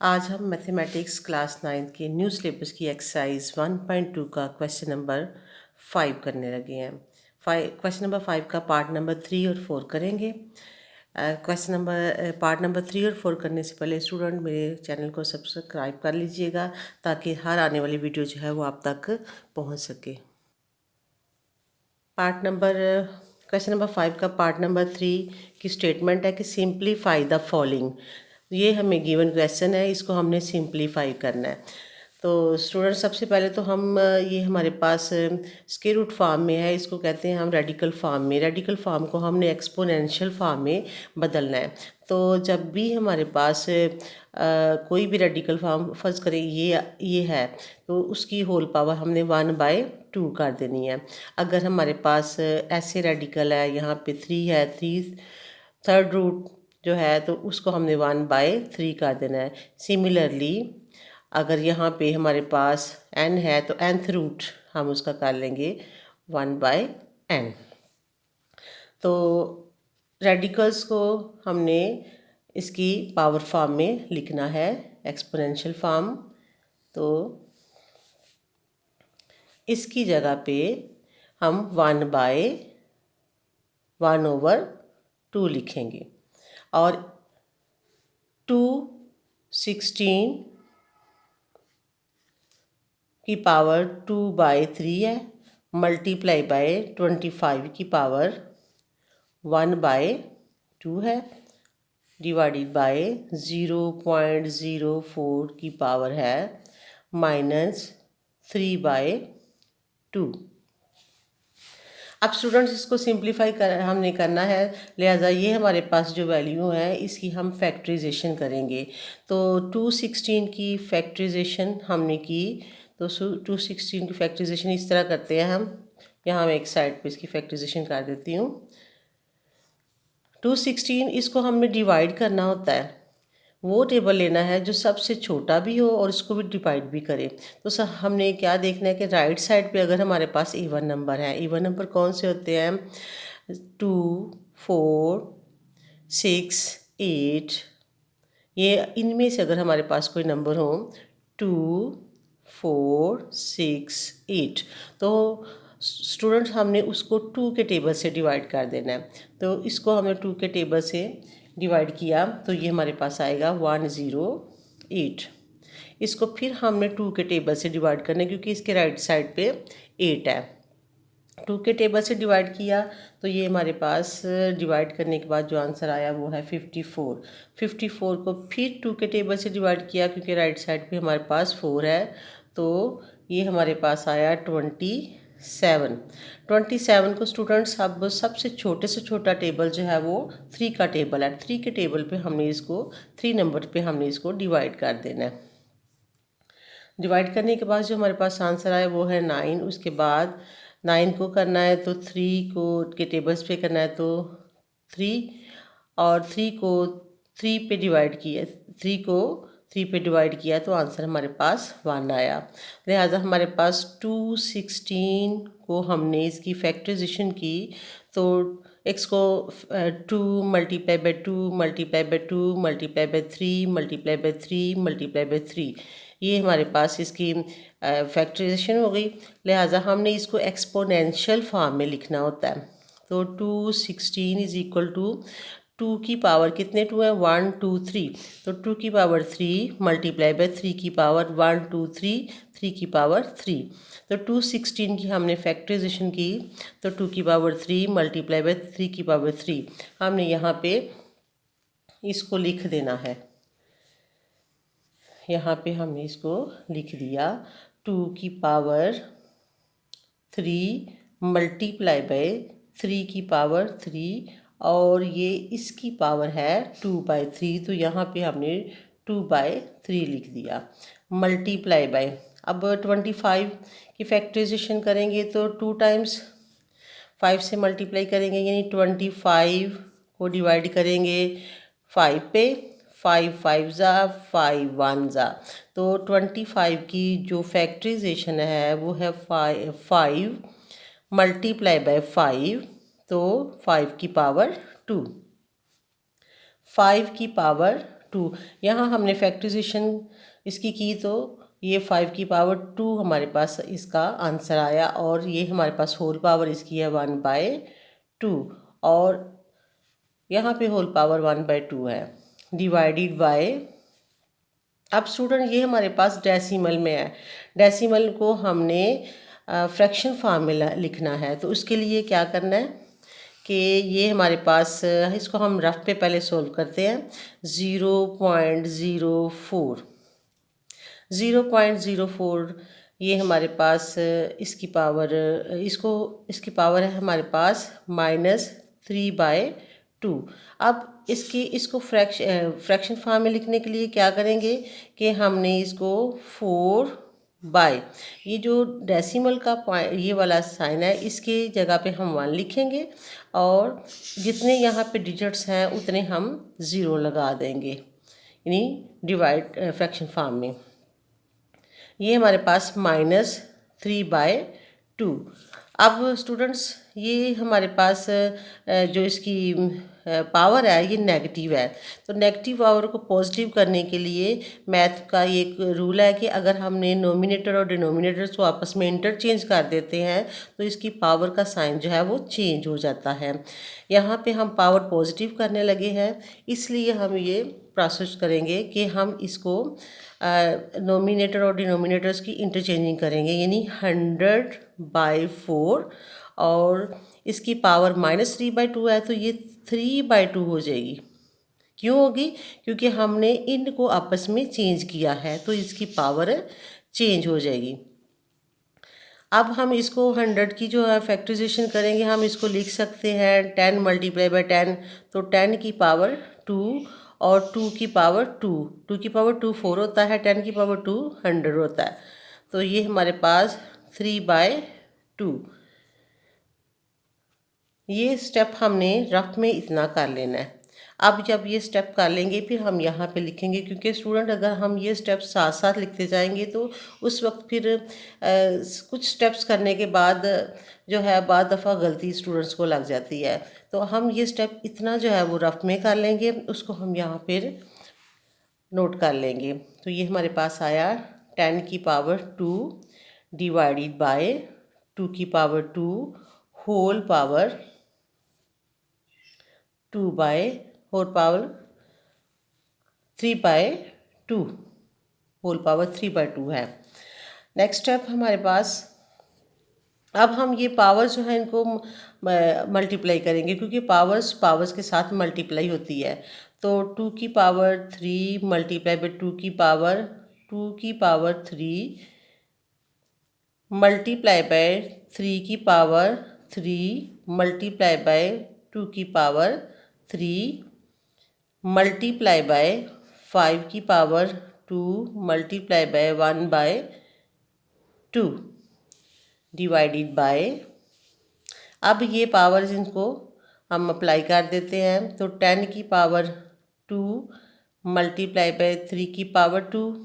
आज हम mathematics class 9 के न्यू सिलेबस की एक्सरसाइज 1.2 का क्वेश्चन नंबर 5 करने लगे हैं। क्वेश्चन नंबर 5 का पार्ट नंबर 3 और 4 करेंगे। क्वेश्चन नंबर पार्ट नंबर 3 और 4 करने से पहले स्टूडेंट मेरे चैनल को सब्सक्राइब कर लीजिएगा ताकि हर आने वाली वीडियो जो है वो आप तक पहुंच सके। क्वेश्चन नंबर 5 का पार्ट नंबर 3 की स्टेटमेंट है कि सिंप्लीफाई द फॉलोइंग। ये हमें गिवन क्वेश्चन है, इसको हमने सिंप्लीफाई करना है। तो स्टूडेंट सबसे पहले तो हम ये हमारे पास स्क्वायर रूट फॉर्म में है, इसको कहते हैं हम रेडिकल फॉर्म में। रेडिकल फॉर्म को हमने एक्सपोनेंशियल फॉर्म में बदलना है। तो जब भी हमारे पास कोई भी रेडिकल फॉर्म फर्ज करें ये है तो उसकी होल पावर हमने 1/2 कर देनी है। अगर हमारे पास ऐसे रेडिकल है, यहाँ पे 3 है, 3 थर्ड रूट जो है तो उसको हमने 1/3 कर देना है। सिमिलरली अगर यहाँ पे हमारे पास n है तो nth रूट हम उसका कर लेंगे 1/n। तो रेडिकल्स को हमने इसकी पावर फॉर्म में लिखना है, एक्सपोनेंशियल फॉर्म। तो इसकी जगह पे हम 1/1/2 लिखेंगे और 216 की पावर 2/3 है, मल्टीप्लाई बाय 25 की पावर 1/2 है, डिवाइडेड बाय 0.04 की पावर है -3/2। अब स्टूडेंट्स इसको सिंप्लीफाई हमने करना है, लिहाजा ये हमारे पास जो वैल्यू है इसकी हम फैक्टराइजेशन करेंगे। तो 216 की फैक्टराइजेशन हमने की, तो 216 की फैक्टराइजेशन इस तरह करते हैं हम। यहाँ मैं एक साइड पे इसकी फैक्टराइजेशन कर देती हूँ। 216 इसको हमने डिवाइड करना होता है, वो टेबल लेना है जो सबसे छोटा भी हो और इसको भी डिवाइड भी करे। तो सर हमने क्या देखना है कि राइट साइड पे अगर हमारे पास इवन नंबर है, इवन नंबर कौन से होते हैं? 2 4 6 8, ये इनमें से अगर हमारे पास कोई नंबर हो 2 4 6 8 तो स्टूडेंट्स हमने उसको 2 के टेबल से डिवाइड कर देना है। तो इसको हमने 2 के टेबल से डिवाइड किया तो ये हमारे पास आएगा 108। इसको फिर हमने 2 के टेबल से डिवाइड करना है क्योंकि इसके राइट साइड पे 8 है। 2 के टेबल से डिवाइड किया तो ये हमारे पास डिवाइड करने के बाद जो आंसर आया वो है 54। 54 को फिर 2 के टेबल से डिवाइड किया क्योंकि राइट साइड पे हमारे पास 4 है, तो ये हमारे पास आया 27। 27 को स्टूडेंट्स अब सबसे छोटे से छोटा टेबल जो है वो 3 का टेबल है। 3 के टेबल पे हमने इसको 3 नंबर पे हमने इसको डिवाइड कर देना है। डिवाइड करने के बाद जो हमारे पास आंसर आया वो है 9। उसके बाद 9 को करना है तो 3 को के टेबल्स पे करना है तो 3, और 3 को 3 पे डिवाइड किया, 3 को 3 पे डिवाइड किया तो आंसर हमारे पास 1 आया। लिहाजा हमारे पास 216 को हमने इसकी फैक्टराइजेशन की तो x को 2 multiply by 2 multiply by 2 multiply by 3 multiply by 3 multiply by 3, ये हमारे पास इसकी फैक्टराइजेशन हो गई। लिहाजा हमने इसको एक्सपोनेंशियल फॉर्म में लिखना होता है। तो 216 इज इक्वल टू 2 की पावर कितने 2 है 1 2 3, तो 2 की पावर 3 मल्टीप्लाई बाय 3 की पावर 1 2 3, 3 की पावर 3। तो 216 की हमने फैक्टराइजेशन की तो 2 की पावर 3 मल्टीप्लाई बाय 3 की पावर 3 हमने यहाँ पे इसको लिख देना है। यहाँ पे हमने इसको लिख दिया 2 की पावर 3 मल्टीप्लाई बाय 3 की पावर 3, और ये इसकी पावर है 2/3, तो यहाँ पे हमने 2/3 लिख दिया। मल्टीप्लाई बाय, अब 25 की फैक्टराइजेशन करेंगे तो 2 टाइम्स 5 से मल्टीप्लाई करेंगे, यानी 25 को डिवाइड करेंगे 5 पे, 5 5 ज़ा 5 1 ज़ा, तो 25 की जो फैक्टराइजेशन है वो है 5 मल्टीप्लाई बाय 5, तो 5 की पावर 2, 5 की पावर 2। यहाँ हमने फैक्टराइजेशन इसकी की तो ये 5 की पावर 2 हमारे पास इसका आंसर आया, और ये हमारे पास होल पावर इसकी है 1/2, और यहाँ पे होल पावर 1/2 है, डिवाइडेड बाय। अब स्टूडेंट ये हमारे पास डेसिमल में है, डेसिमल को हमने फ्रैक्शन फॉर्म में लिखना है, तो उसके लिए क्या करना है कि ये हमारे पास इसको हम रफ पे पहले सोल्व करते हैं। 0.04 0.04 ये हमारे पास इसकी पावर इसकी पावर है हमारे पास -3/2। अब इसको फ्रैक्शन फॉर्म में लिखने के लिए क्या करेंगे कि हमने इसको 4 बाय, ये जो डेसिमल का पॉइंट ये वाला साइन है इसके जगह पे हम 1 लिखेंगे, और जितने यहाँ पे डिजिट्स हैं उतने हम 0 लगा देंगे, यानी डिवाइड फ्रैक्शन फॉर्म में। ये हमारे पास -3/2। अब स्टूडेंट्स ये हमारे पास जो इसकी पावर है ये नेगेटिव है, तो नेगेटिव पावर को पॉजिटिव करने के लिए मैथ का ये एक रूल है कि अगर हमने नोमिनेटर और डिनोमिनेटर्स को आपस में इंटरचेंज कर देते हैं तो इसकी पावर का साइन जो है वो चेंज हो जाता है। यहाँ पे हम पावर पॉजिटिव करने लगे हैं, इसलिए हम ये प्रोसेस करेंगे कि हम इसको नोमिनेटर और डिनोमिनेटर्स की इंटरचेंजिंग करेंगे, यानी 100/4, और इसकी पावर -3/2 है तो ये 3/2 हो जाएगी। क्यों होगी? क्योंकि हमने इनको आपस में चेंज किया है तो इसकी पावर चेंज हो जाएगी। अब हम इसको 100 की जो है फैक्टराइजेशन करेंगे, हम इसको लिख सकते हैं 10 × 10, तो 10 की पावर 2 और 2 की पावर 2, 2 की पावर 2 4 होता है, 10 की पावर 2 100 होता है, तो ये हमारे पास 3/2। ये स्टेप हमने रफ में इतना कर लेना है। अब जब ये स्टेप कर लेंगे फिर हम यहाँ पे लिखेंगे, क्योंकि स्टूडेंट अगर हम ये स्टेप साथ साथ लिखते जाएंगे तो उस वक्त फिर कुछ स्टेप्स करने के बाद जो है बाद दफ़ा गलती स्टूडेंट्स को लग जाती है, तो हम ये स्टेप इतना जो है वो रफ में कर लेंगे, उसको हम यहाँ फिर नोट कर लेंगे। तो ये हमारे पास आया 10 की पावर 2 डिवाइडेड बाय 2 की power 2 whole power 3/2 whole power 3/2 है। नेक्स्ट स्टेप हमारे पास, अब हम ये पावर जो है इनको मल्टीप्लाई करेंगे, क्योंकि पावर्स के साथ मल्टीप्लाई होती है, तो 2 की पावर 3 मल्टीप्लाई बाय 2 की पावर 3 मल्टीप्लाई बाय 3 की पावर 3 मल्टीप्लाई बाय 2 की पावर 3 मल्टीप्लाई बाय 5 की power 2 multiply bye 1/2 divided by. अब ये पावर्स इनको हम अप्लाई कर देते हैं, तो 10 की पावर 2 मल्टीप्लाई बाय 3 की पावर 2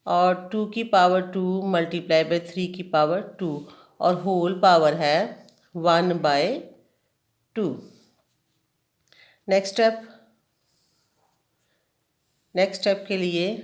और 2 की पावर 2 मल्टीप्लाई बाय 3 की पावर 2, और होल पावर है 1/2। नेक्स्ट स्टेप के लिए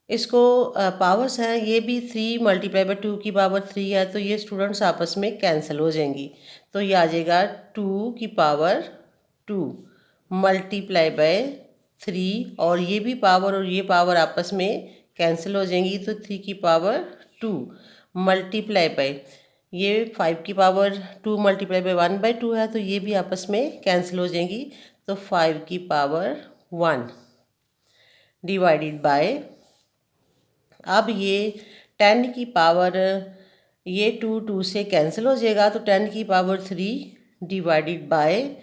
इसको पावर्स हैं ये भी 3 मल्टीप्लाई बाय 2 की पावर 3 है, तो ये स्टूडेंट्स आपस में कैंसिल हो जाएंगी, तो ये आ जाएगा 2 की पावर 2 मल्टीप्लाई बाय 3, और ये भी पावर और ये पावर आपस में कैंसिल हो जाएंगी, तो 3 की पावर 2 मल्टीप्लाई बाय ये 5 की पावर 2 मल्टीप्लाई बाय 1/2 है, तो ये भी आपस में कैंसिल हो जाएंगी, तो 5 की पावर 1 डिवाइडेड बाय। अब ये 10 की पावर ये 2 से कैंसिल हो जाएगा, तो 10 की पावर 3 डिवाइडेड बाय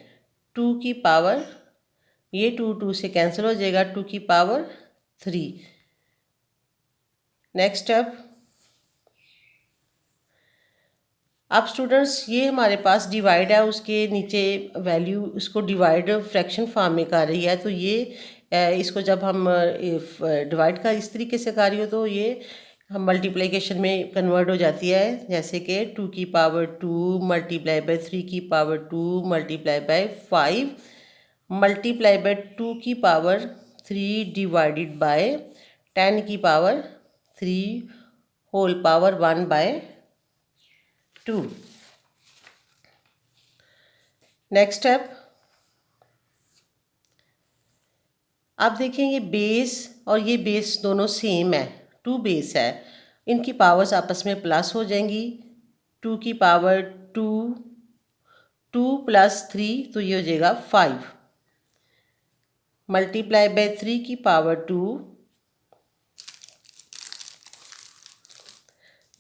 2 की पावर ये 2 से कैंसिल हो जाएगा, 2 की पावर 3। नेक्स्ट स्टेप, अब स्टूडेंट्स ये हमारे पास डिवाइड है, उसके नीचे वैल्यू उसको डिवाइड फ्रैक्शन फॉर्म में कर रही है, तो ये इसको जब हम डिवाइड का इस तरीके से कर रही हो तो ये हम मल्टीप्लिकेशन में कन्वर्ट हो जाती है, जैसे कि 2 की पावर 2 मल्टीप्लाई बाय 3 की power 2 multiply by 5 multiply by 2 की पावर 3 डिवाइडेड बाय 10 की power 3 whole power 1 by 2। Next step, आप देखें ये बेस और ये बेस दोनों सेम है, 2 बेस है, इनकी पावर्स आपस में प्लस हो जाएंगी। 2 की पावर 2, 2 प्लस 3 तो ये हो जाएगा 5, मल्टीप्लाई बाय 3 की पावर 2,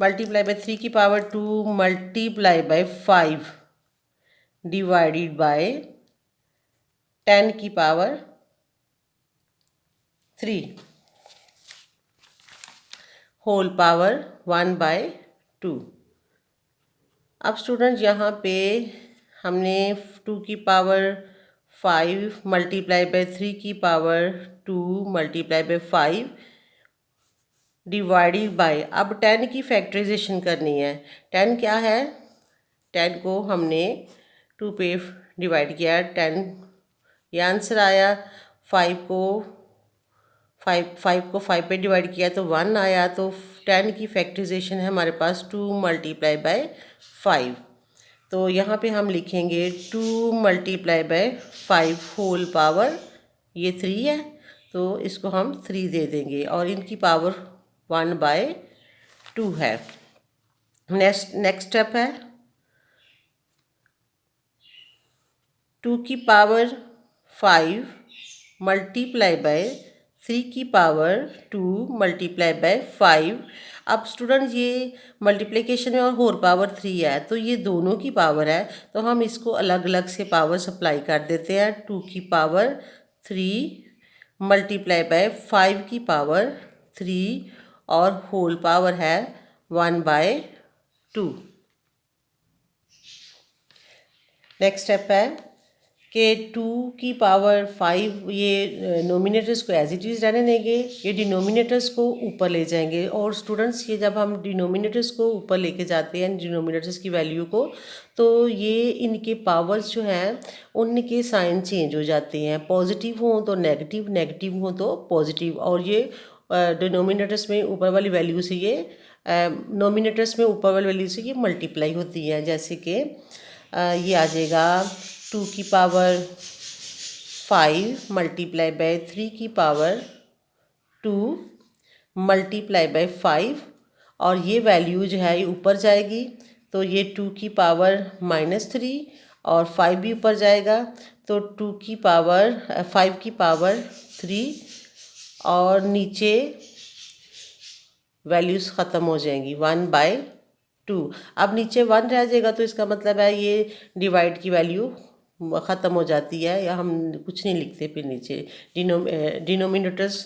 मल्टीप्लाई बाय 3 की power 2 multiply by 5 divided by 10 की पावर 3 होल पावर 1 बाय 2। अब स्टूडेंट यहाँ पे हमने 2 की पावर 5 मल्टीप्लाई बाय 3 की power 2 multiply by 5 divided by, अब 10 की फैक्टराइजेशन करनी है। 10 क्या है, 10 को हमने 2 पे डिवाइड किया, 10 ये आंसर आया। 5 को 5 पे डिवाइड किया तो 1 आया। तो 10 की फैक्टराइजेशन है हमारे पास 2 मल्टीप्लाई बाय 5। तो यहाँ पे हम लिखेंगे 2 मल्टीप्लाई बाय 5 होल पावर, ये 3 है तो इसको हम 3 दे देंगे और इनकी पावर 1 बाय 2 है। नेक्स्ट स्टेप है 2 की पावर 5 मल्टीप्लाई बाय 3 की पावर 2 मल्टीप्लाई बाय 5। अब स्टूडेंट ये मल्टीप्लिकेशन में और होल पावर 3 है तो ये दोनों की पावर है, तो हम इसको अलग अलग से पावर सप्लाई कर देते हैं। 2 की पावर 3 मल्टीप्लाई बाय 5 की पावर 3 और होल पावर है 1 बाय 2। नेक्स्ट स्टेप है कि 2 की पावर 5, ये नोमिनेटर्स को एज इट इज़ रहने देंगे, ये डिनोमिनेटर्स को ऊपर ले जाएंगे। और स्टूडेंट्स ये जब हम डिनोमिनेटर्स को ऊपर लेके जाते हैं डिनोमिनेटर्स की वैल्यू को, तो ये इनके पावर्स जो हैं उनके साइन चेंज हो जाते हैं, पॉजिटिव हो तो नेगेटिव, नेगेटिव हो तो पॉजिटिव। और ये डिनोमिनेटर्स में ऊपर वाली वैल्यू से ये नोमिनेटर्स में ऊपर वाली वैल्यू से ये मल्टीप्लाई होती है। जैसे कि ये आ जाएगा 2 की पावर 5 मल्टीप्लाई बाय 3 की पावर 2 मल्टीप्लाई बाय 5 और ये वैल्यू जो है ये ऊपर जाएगी तो ये 2 की पावर -3 और 5 भी ऊपर जाएगा तो 2 की पावर 5 की पावर 3 और नीचे वैल्यूज़ ख़त्म हो जाएंगी 1 बाय 2। अब नीचे 1 रह जाएगा तो इसका मतलब है ये डिवाइड की वैल्यू ख़त्म हो जाती है, या हम कुछ नहीं लिखते फिर नीचे डिनोमिनेटर्स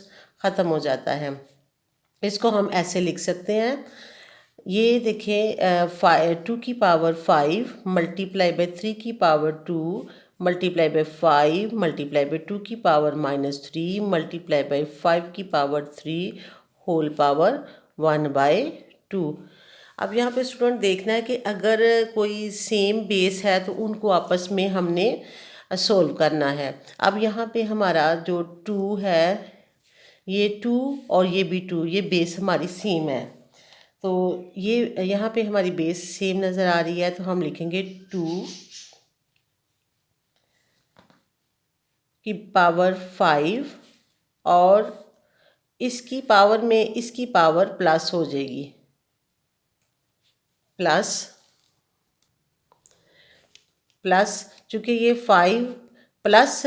ख़त्म हो जाता है। इसको हम ऐसे लिख सकते हैं, ये देखें 2 की पावर 5 मल्टीप्लाई बाय 3 की power 2 multiply by 5 multiply by 2 की पावर -3 मल्टीप्लाई बाय 5 की पावर 3 होल पावर 1 बाय 2। अब यहाँ पे स्टूडेंट देखना है कि अगर कोई सेम बेस है तो उनको आपस में हमने सोल्व करना है। अब यहाँ पे हमारा जो 2 है, ये 2 और ये भी 2, ये बेस हमारी सेम है तो ये यहाँ पे हमारी बेस सेम नज़र आ रही है तो हम लिखेंगे 2 की पावर 5 और इसकी पावर में इसकी पावर प्लस हो जाएगी, प्लस प्लस चूँकि ये 5 प्लस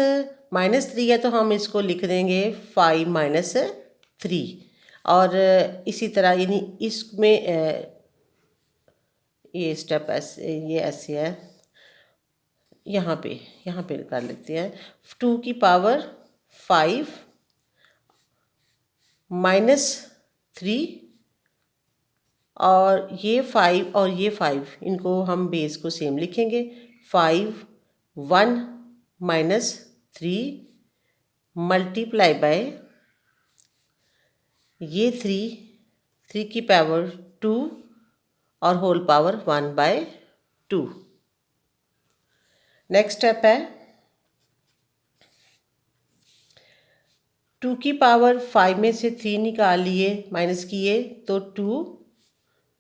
-3 है तो हम इसको लिख देंगे 5 - 3। और इसी तरह यानी इसमें ये स्टेप ऐसे, ये ऐसे है, यहाँ पे कर लेते हैं 2 की पावर 5 -3 और ये 5 और ये 5 इनको हम बेस को सेम लिखेंगे 5 1 -3 मल्टीप्लाई बाय ये 3 की पावर 2 और whole power 1 by 2। Next step है 2 की पावर 5 में से 3 निकाल लिए, माइनस किए, तो 2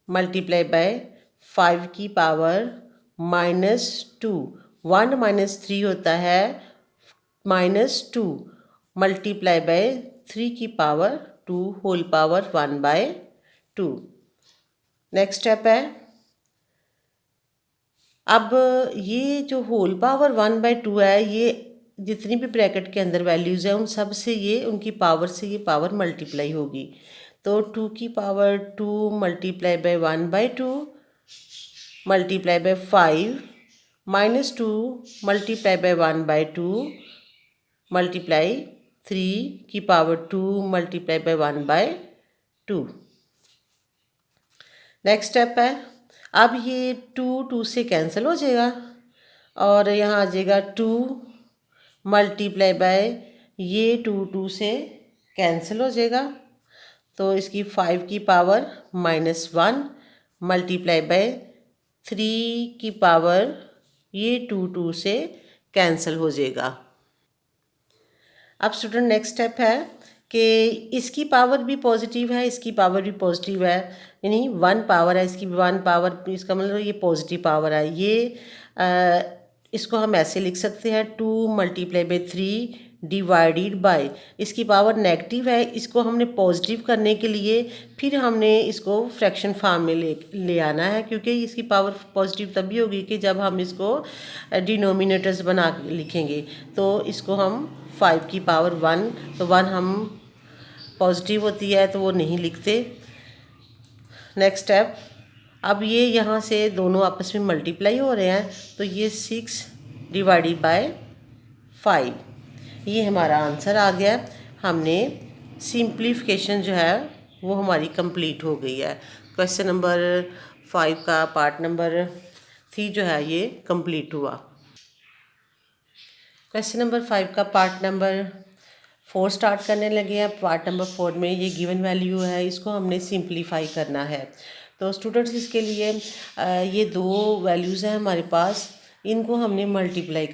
मल्टीप्लाई बाय 5 की पावर -2। 1 माइनस 3 होता है -2 मल्टीप्लाई बाय 3 की power 2 whole power 1/2। Next step है, अब ये जो होल पावर 1/2 है, ये जितनी भी ब्रैकेट के अंदर वैल्यूज़ हैं उन सब से ये उनकी पावर से ये पावर मल्टीप्लाई होगी। तो 2 की power 2 multiply bye 1/2 multiply by 5 -2 multiply bye 1/2 multiply 3 की power 2 multiply bye 1/2। Next step है, अब ये 2 से कैंसिल हो जाएगा और यहाँ आ जाएगा 2 मल्टीप्लाई बाय ये 2 से कैंसिल हो जाएगा, तो इसकी 5 की पावर -1 मल्टीप्लाई बाय 3 की पावर ये 2 से कैंसिल हो जाएगा। अब स्टूडेंट नेक्स्ट स्टेप है कि इसकी पावर भी पॉजिटिव है, इसकी पावर भी पॉजिटिव है, यानी 1 पावर है, इसकी भी 1 पावर, इसका मतलब ये पॉजिटिव पावर है। ये इसको हम ऐसे लिख सकते हैं 2 मल्टीप्लाई बाय 3 डिवाइडेड बाय, इसकी पावर नेगेटिव है, इसको हमने पॉजिटिव करने के लिए फिर हमने इसको फ्रैक्शन फॉर्म में ले आना है, क्योंकि इसकी पावर पॉजिटिव तभी होगी कि जब हम इसको डिनोमिनेटर्स बना के लिखेंगे। तो इसको हम 5 की पावर 1, तो 1 हम पॉजिटिव होती है तो वो नहीं लिखते। नेक्स्ट स्टेप, अब ये यहाँ से दोनों आपस में मल्टीप्लाई हो रहे हैं, तो ये 6 डिवाइडेड बाय 5, ये हमारा आंसर आ गया। हमने सिंप्लीफिकेशन जो है वो हमारी कंप्लीट हो गई है। क्वेश्चन नंबर 5 का पार्ट नंबर 3 जो है ये कंप्लीट हुआ। क्वेश्चन नंबर 5 का पार्ट नंबर 4 स्टार्ट करने लगे हैं। पार्ट नंबर 4 में ये गिवन वैल्यू है, इसको हमने सिंप्लीफाई करना है। तो स्टूडेंट्स इसके लिए ये 2 वैल्यूज़ हैं हमारे पास, इनको हमने मल्टीप्लाई